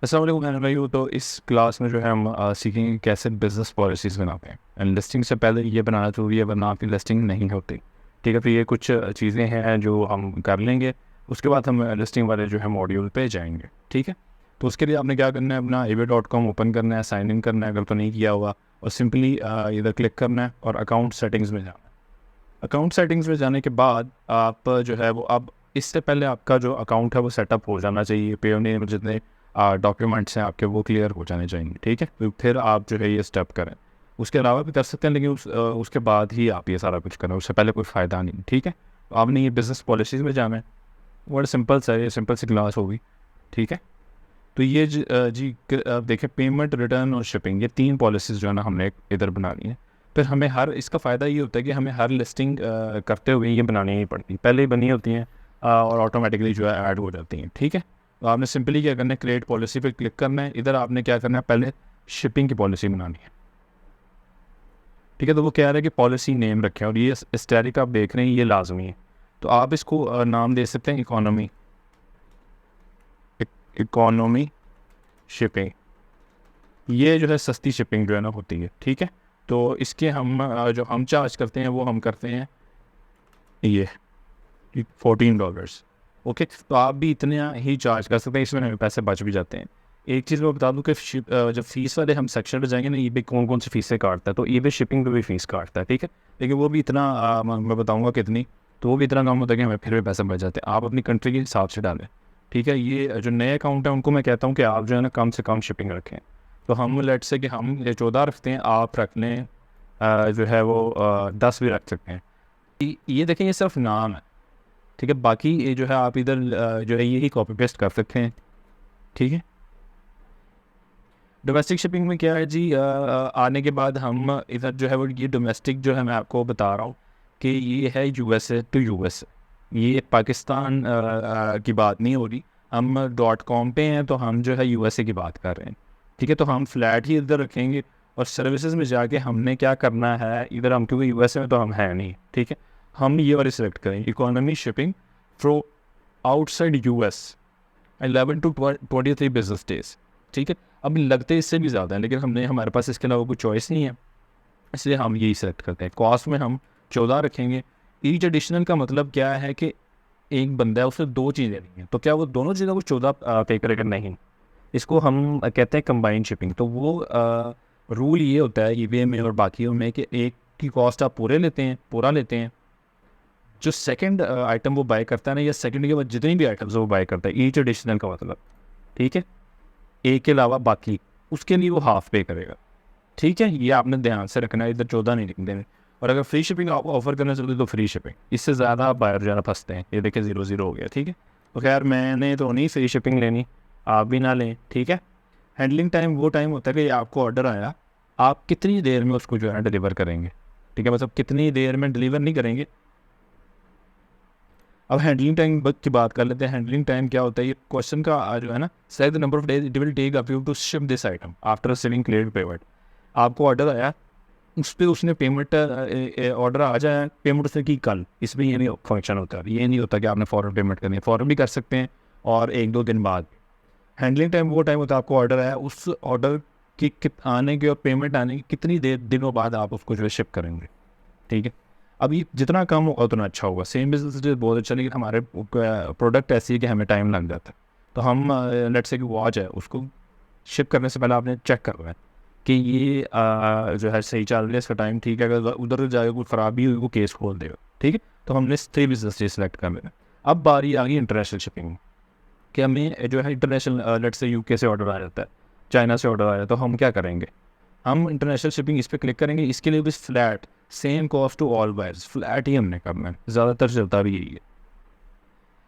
अस्सलाम वालेकुम मेरे भाइयों। तो इस क्लास में जो है हम सीखेंगे कैसे बिजनेस पॉलिसीज़ बनाते हैं। एंड लिस्टिंग से पहले ये बनाना ज़रूरी है, वरना आपकी लिस्टिंग नहीं होती। ठीक है, तो ये कुछ चीज़ें हैं जो हम कर लेंगे। उसके बाद हम लिस्टिंग वाले जो है मॉड्यूल पे जाएंगे। ठीक है, तो उसके लिए आपने क्या करना है, अपना eBay.com ओपन करना है, साइन इन करना है अगर तो नहीं किया हुआ, और सिंपली इधर क्लिक करना है और अकाउंट सेटिंग्स में जाना है। अकाउंट सेटिंग्स में जाने के बाद आप जो है वो, अब इससे पहले आपका जो अकाउंट है वो सेटअप हो जाना चाहिए। पेयोनियर में जितने डॉक्यूमेंट्स हैं आपके वो क्लियर हो जाने चाहिए। ठीक है, तो फिर आप जो है ये स्टेप करें। उसके अलावा भी कर सकते हैं, लेकिन उसके बाद ही आप ये सारा कुछ करें, उससे पहले कोई फ़ायदा नहीं। ठीक है, तो आपने ये बिज़नेस पॉलिसीज़ में जाना है। बड़ा सिंपल सा, ये सिंपल सी क्लास होगी। ठीक है, तो ये देखिए, पेमेंट, रिटर्न और शिपिंग, ये 3 पॉलिसीज़ जो है ना हमने इधर बनानी है। फिर हमें हर इसका फ़ायदा ये होता है कि हमें हर लिस्टिंग करते हुए ये बनानी नहीं पड़ती, पहले ही बनी होती हैं और ऑटोमेटिकली जो है ऐड हो जाती हैं। ठीक है, तो आपने सिंपली क्या करना है, क्रिएट पॉलिसी पे क्लिक करना है। इधर आपने क्या करना है, पहले शिपिंग की पॉलिसी बनानी है। ठीक है, तो वो कह रहा है कि पॉलिसी नेम रखें, और ये इस तरीक आप देख रहे हैं, ये लाजमी है। तो आप इसको नाम दे सकते हैं इकोनॉमी, इकोनॉमी शिपिंग। ये जो है सस्ती शिपिंग जो है ना होती है। ठीक है, तो इसके हम जो हम चार्ज करते हैं वो हम करते हैं ये $14। ओके, तो आप भी इतने ही चार्ज कर सकते हैं, इसमें हमें पैसे बच भी जाते हैं। एक चीज़ मैं बता दूं कि जब फीस वाले हम सेक्शन पे जाएंगे ना, ईबे कौन कौन सी फीसें काटता है, तो ईबे शिपिंग पे भी फीस काटता है। ठीक है, लेकिन वो भी इतना मैं बताऊंगा कितनी, तो वो भी इतना कम होता है कि हमें फिर भी पैसे बच जाते हैं। आप अपनी कंट्री के हिसाब से डालें। ठीक है, ये जो नए अकाउंट है उनको मैं कहता हूँ कि आप जो है ना कम से कम शिपिंग रखें। तो हम लेट से कि हम ये 14 रखते हैं, आप रख लें जो है वो 10 भी रख सकते हैं। ये देखें, ये सिर्फ नाम है। ठीक है, बाकी ये जो है आप इधर जो है यही कॉपी पेस्ट कर सकते हैं। ठीक है, डोमेस्टिक शिपिंग में क्या है जी, आने के बाद हम इधर जो है वो, ये डोमेस्टिक जो है मैं आपको बता रहा हूँ कि ये है यूएसए टू यूएसए। ये पाकिस्तान की बात नहीं हो रही। हम .com पे हैं, तो हम जो है यूएसए की बात कर रहे हैं। ठीक है, तो हम फ्लैट ही इधर रखेंगे, और सर्विसेज में जाके हमने क्या करना है, इधर हम, क्योंकि यूएसए में तो हम हैं नहीं। ठीक है, हम ये वाली सेलेक्ट करेंगे, economy shipping fro outside US 11 to 23 business days. ठीक है, अब लगते इससे भी ज़्यादा है, लेकिन हमारे पास इसके अलावा कोई चॉइस नहीं है, इसलिए हम यही सेलेक्ट करते हैं। कॉस्ट में हम 14 रखेंगे। ईच एडिशनल का मतलब क्या है कि एक बंदा है, उससे 2 चीज़ें नहीं है, तो क्या वो दोनों चीज़ों को 14 पे करेगा? नहीं, इसको हम कहते हैं कंबाइंड शिपिंग। तो वो रूल ये होता है ईबे में और बाकियों में कि एक की कॉस्ट आप पूरा लेते हैं, जो सेकंड आइटम वो बाय करता है ना, या सेकंड के बाद जितनी भी आइटम्स वो बाय करता है, ईच एडिशनल का मतलब। ठीक है, एक के अलावा बाकी, उसके लिए वो हाफ पे करेगा। ठीक है, ये आपने ध्यान से रखना है, इधर 14 नहीं लिख देने। और अगर फ्री शिपिंग आप ऑफर करना चाहते हो तो फ्री शिपिंग, इससे ज़्यादा आप बाहर ज़्यादा फंसते हैं। ये देखिए 0 हो गया। ठीक है, तो खैर मैंने तो नहीं फ्री शिपिंग लेनी, आप भी ना लें। ठीक है, हैंडलिंग टाइम वो टाइम होता है कि आपको ऑर्डर आया, आप कितनी देर में उसको जो है डिलीवर करेंगे। ठीक है, मतलब कितनी देर में डिलीवर नहीं करेंगे। अब हैंडलिंग टाइम की बात कर लेते हैं। हैंडलिंग टाइम क्या होता है, ये क्वेश्चन का जो है ना, select the number of days it will take up you to ship this item after selling clear payment. आपको ऑर्डर आया, उस पर उसने पेमेंट, ऑर्डर आ जाए, पेमेंट उसने की कल, इसमें ये नहीं फंक्शन होता है। ये नहीं होता कि आपने फ़ौरन पेमेंट करनी है, फ़ौरन भी कर सकते हैं और 1-2 दिन बाद। हैंडलिंग टाइम वो टाइम होता है, आपको ऑर्डर आया, उस ऑर्डर की आने के और पेमेंट आने की कितनी दिनों बाद आप उसको जो है शिप करेंगे। ठीक है, अभी जितना कम होगा उतना अच्छा होगा। सेम बिजनेस बहुत अच्छा, लेकिन हमारे प्रोडक्ट ऐसी है कि हमें टाइम लग जाता है। तो हम लेट्स से कि वॉच है, उसको शिप करने से पहले आपने चेक करना है कि ये जो है सही चल रहा है, इसका टाइम ठीक है। अगर उधर जाएगा कोई ख़राबी हुई, वो केस खोल देगा। ठीक है, तो हमने 3 बिजनेस डे सेलेक्ट कर लेना। अब बारी आ गई इंटरनेशनल शिपिंग कि हमें जो है इंटरनेशनल, लेट्स से यूके से ऑर्डर आ जाता है, चाइना से ऑर्डर आ जाता है, तो हम क्या करेंगे, हम इंटरनेशनल शिपिंग इस पर क्लिक करेंगे। इसके लिए भी flat, same cost to all buyers, flat ही हमने करना है, ज़्यादातर चलता भी यही है।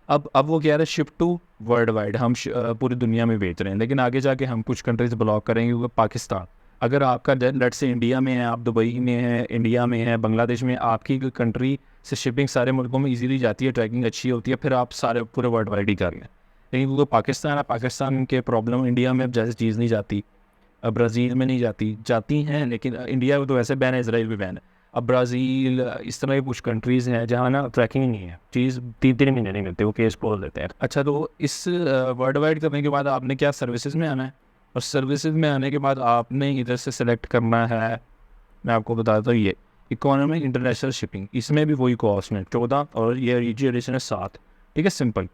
अब वो कह रहा है शिप टू वर्ल्ड वाइड, हम पूरी दुनिया में बेच रहे हैं, लेकिन आगे जाके हम कुछ कंट्रीज ब्लॉक करेंगे, क्योंकि पाकिस्तान, अगर आपका लेट से इंडिया में है, आप दुबई में है, इंडिया में है, बांग्लादेश में, आपकी कंट्री से शिपिंग सारे मुल्कों में इजीली जाती है, ट्रैकिंग अच्छी होती है, फिर आप सारे पूरे वर्ल्ड वाइड ही कर लें। लेकिन क्योंकि पाकिस्तान है, पाकिस्तान के प्रॉब्लम, इंडिया में अब जैसे चीज़ नहीं जाती, ब्राज़ील में नहीं जाती हैं, लेकिन इंडिया में तो वैसे बैन है, इसराइल भी बैन है। अब ब्राज़ील इस तरह की कुछ कंट्रीज़ हैं जहाँ ना ट्रैकिंग नहीं है, चीज़ 3-3 महीने नहीं मिलती, वो केस बोल देते हैं। अच्छा, तो इस वर्ल्ड वाइड करने के बाद आपने क्या सर्विसेज में आना है, और सर्विसेज में आने के बाद आपने इधर से सेलेक्ट करना है, मैं आपको बताता हूँ, ये इकोनॉमी इंटरनेशनल शिपिंग, इसमें भी वही कॉस्ट है 14 और ये रीजी एडिशन है 7। ठीक है, सिंपल।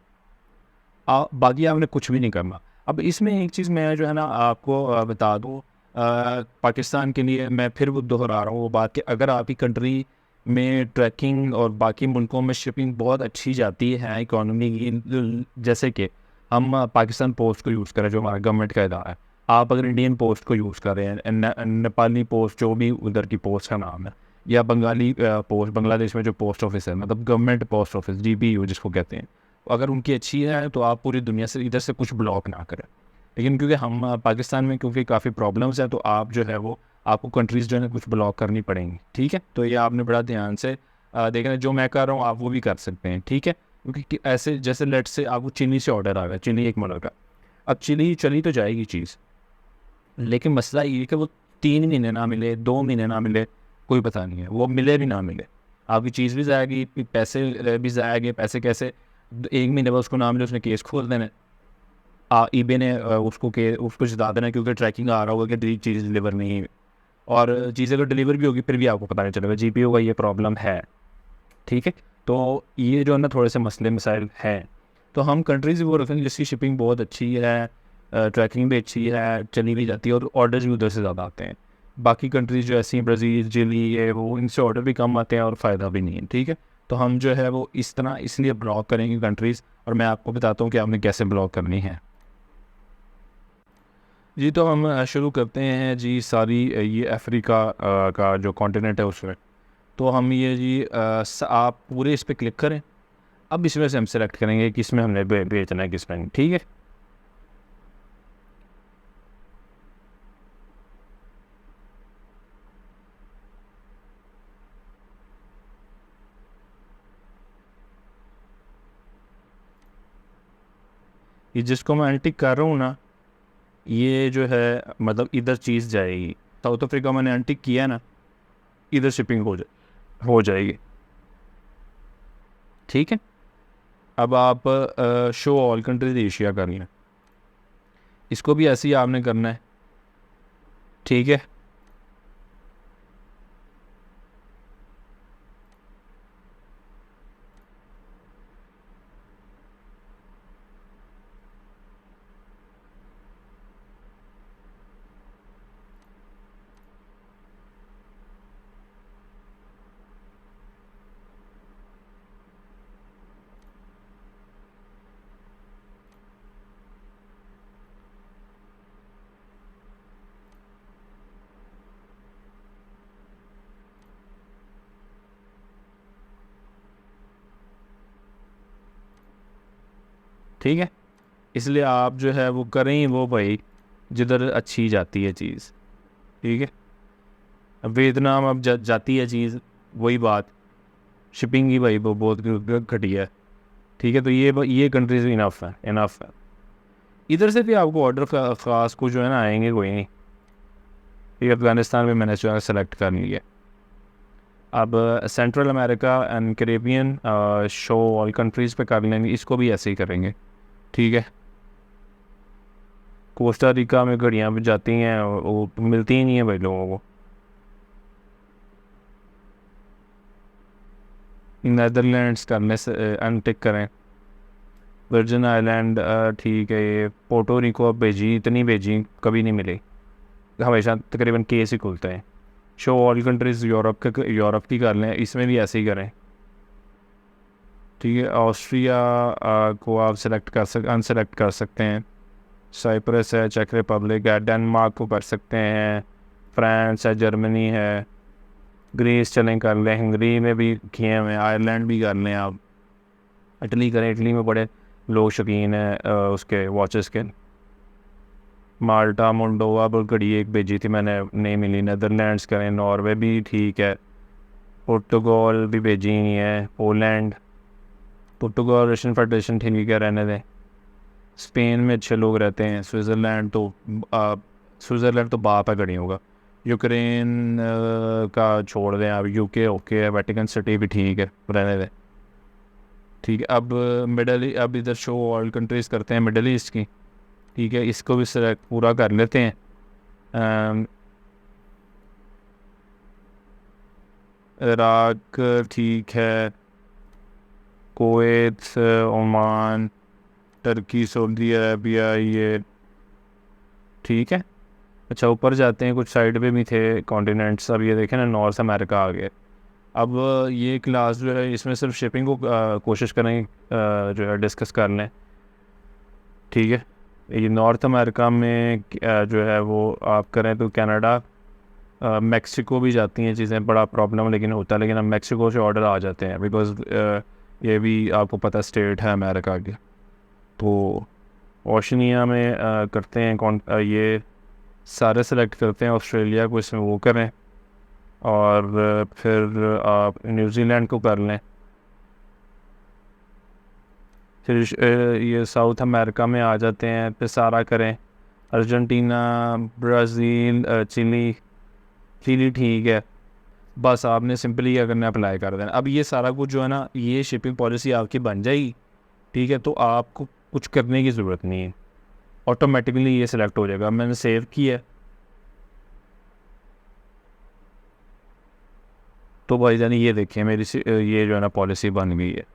बाकी आपने कुछ भी नहीं करना। अब इसमें एक चीज़ मैं जो है ना आपको बता दूँ, पाकिस्तान के लिए मैं फिर वो दोहरा रहा हूँ वो बात कि अगर आपकी कंट्री में ट्रैकिंग और बाकी मुल्कों में शिपिंग बहुत अच्छी जाती है इकोनॉमी की, जैसे कि हम पाकिस्तान पोस्ट को यूज़ करें जो हमारा गवर्नमेंट का इदारा है, आप अगर इंडियन पोस्ट को यूज़ कर रहे हैं, नेपाली पोस्ट जो भी उधर की पोस्ट का नाम है, या बंगाली पोस्ट, बांग्लादेश में जो पोस्ट ऑफिस है, मतलब गवर्नमेंट पोस्ट ऑफिस GPU जिसको कहते हैं, अगर उनकी अच्छी है तो आप पूरी दुनिया से इधर से कुछ ब्लॉक ना करें। लेकिन क्योंकि हम पाकिस्तान में क्योंकि काफ़ी प्रॉब्लम्स हैं, तो आप जो है वो आपको कंट्रीज़ जो है कुछ ब्लॉक करनी पड़ेंगी। ठीक है, तो ये आपने बड़ा ध्यान से देखना, जो मैं कर रहा हूँ आप वो भी कर सकते हैं। ठीक है, क्योंकि ऐसे जैसे लेट से आपको चिली से ऑर्डर आ गया, चिली एक मुल्क का, अब चिली चली तो जाएगी चीज़, लेकिन मसला ये है कि वो 3 महीने ना मिले, 2 महीने ना मिले, कोई पता नहीं है, वो मिले भी ना मिले, आपकी चीज़ भी जाएगी, पैसे भी जाएंगे। पैसे कैसे? 1 महीने बाद उसको ना मिले, उसने केस खोल देना, ईबे ने उसको जिता देना, क्योंकि ट्रैकिंग आ रहा होगा कि चीज़ डिलीवर नहीं हुई, और चीज़ अगर डिलीवर भी होगी फिर भी आपको पता नहीं चलेगा, GPU का ये प्रॉब्लम है। ठीक है, तो ये जो है ना थोड़े से मसले मसाइल हैं, तो हम कंट्रीज़ वो रखेंगे जिसकी शिपिंग बहुत अच्छी है, ट्रैकिंग भी अच्छी है, चली भी जाती है, और ऑर्डर्स भी उधर से ज़्यादा आते हैं। बाकी कंट्रीज़ जो ऐसी ब्राज़ील, चिली, ये वो, इनसे ऑर्डर भी कम आते हैं और फ़ायदा भी नहीं है। ठीक है, तो हम जो है वो इस तरह इसलिए ब्लॉक करेंगे कंट्रीज़, और मैं आपको बताता हूँ कि आपने कैसे ब्लॉक करनी है। जी, तो हम शुरू करते हैं जी, सारी ये अफ्रीका का जो कॉन्टिनेंट है उसमें, तो हम ये जी आप पूरे इस पे क्लिक करें। अब इसमें से हम सेलेक्ट करेंगे किस में हमने बेचना है, किस में नहीं। ठीक है, ये जिसको मैं अनटिक कर रहा हूँ ना, ये जो है मतलब इधर चीज़ जाएगी। साउथ अफ्रीका मैंने अनटिक किया है ना, इधर शिपिंग हो जाएगी। ठीक है, अब आप शो ऑल कंट्रीज एशिया कर लें, इसको भी ऐसे ही आपने करना है। ठीक है, ठीक है, इसलिए आप जो है वो करें वो भाई जिधर अच्छी जाती है चीज़। ठीक है, अब वियतनाम अब जाती है चीज़, वही बात, शिपिंग की भाई वो बहुत घटिया है। ठीक है, तो ये कंट्रीज इनफ है। इधर से भी आपको ऑर्डर ख़ास को जो है ना आएंगे कोई नहीं। ये अफ़गानिस्तान में मैंने जो है सेलेक्ट कर लिया। अब central America and Caribbean show all countries पे कर लेंगे, इसको भी ऐसे ही करेंगे। ठीक है, कोस्टा रिका में घड़ियाँ भी जाती हैं, वो मिलती ही नहीं है भाई लोगों को। नैदरलैंड्स करने से अनटिक करें। वर्जिन आइलैंड ठीक है, ये पोर्टो रिको अब भेजी, इतनी भेजी कभी नहीं मिली, हमेशा तकरीबन केस ही खुलते हैं। शो ऑल कंट्रीज़ यूरोप की कर लें, इसमें भी ऐसे ही करें। ठीक है, ऑस्ट्रिया को आप अनसेलेक्ट कर सकते हैं। साइप्रस है, चेक रिपब्लिक है, डेनमार्क को कर सकते हैं, फ्रांस है, जर्मनी है, ग्रीस चलें कर लें, हंगरी में भी किए हुए हैं, आयरलैंड भी कर लें आप, इटली करें, इटली में बड़े लोग शौकीन हैं उसके वॉचेस के। माल्टा, मोल्डोवा घड़ी एक भेजी थी मैंने, नहीं मिली। नैदरलैंड्स करें, नॉर्वे भी ठीक है, पुर्तगाल भी भेजी ही है, पोलैंड, पुर्तगाल रशियन फेडरेशन ठीक है, रहने दें। स्पेन में अच्छे लोग रहते हैं, स्विट्ज़रलैंड तो बाप है घड़ियों का, यूक्रेन का छोड़ दें, अब यूके ओके है, वेटिकन सिटी भी ठीक है, रहने दें। ठीक है, अब अब इधर शो ऑल कंट्रीज़ करते हैं मिडल ईस्ट की। ठीक है, इसको भी सेलेक्ट पूरा कर लेते हैं। इराक ठीक है, Kuwait, Oman, Turkey, Saudi Arabia, ये ठीक है। अच्छा, ऊपर जाते हैं, कुछ साइड पे भी थे कॉन्टिनेंट्स। अब ये देखें ना, नॉर्थ अमेरिका आ गए। अब ये क्लास जो है इसमें सिर्फ शिपिंग को कोशिश करें जो है डिस्कस कर लें। ठीक है, ये नॉर्थ अमेरिका में जो है वो आप करें तो कनाडा, मेक्सिको भी जाती हैं चीज़ें, बड़ा प्रॉब्लम लेकिन होता है, लेकिन अब मेक्सिको से ऑर्डर आ जाते हैं बिकॉज ये भी आपको पता स्टेट है अमेरिका के। तो ओशनिया में करते हैं ये सारे सेलेक्ट करते हैं, ऑस्ट्रेलिया को इसमें वो करें, और फिर आप न्यूजीलैंड को कर लें। फिर ये साउथ अमेरिका में आ जाते हैं, फिर सारा करें, अर्जेंटीना, ब्राज़ील, चिली। चिली ठीक है, बस आपने सिंपली क्या करना है, अप्लाई कर देना। अब ये सारा कुछ जो है ना, ये शिपिंग पॉलिसी आपकी बन जाएगी। ठीक है, तो आपको कुछ करने की ज़रूरत नहीं है, ऑटोमेटिकली ये सिलेक्ट हो जाएगा। मैंने सेव किया है, तो भाई जान ये देखिए मेरी ये जो है ना पॉलिसी बन गई है।